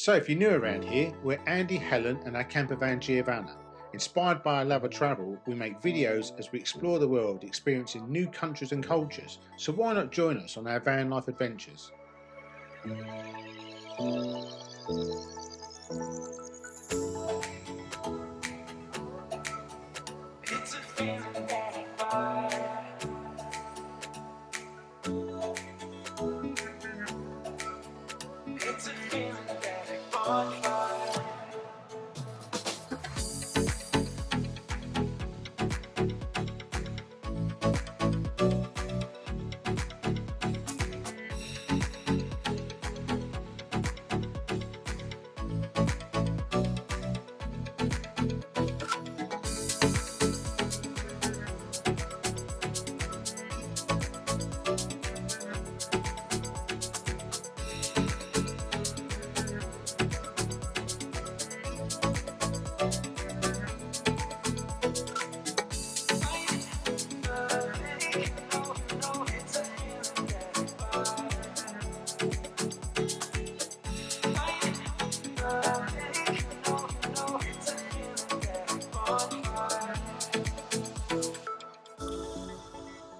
So if you're new around here, we're Andy, Helen and our campervan Giovanna. Inspired by our love of travel, we make videos as we explore the world, experiencing new countries and cultures. So why not join us on our van life adventures? It's a feeling that I find. It's a feeling that I find.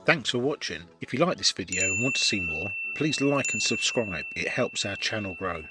Thanks for watching. If you like this video and want to see more, please like and subscribe. It helps our channel grow.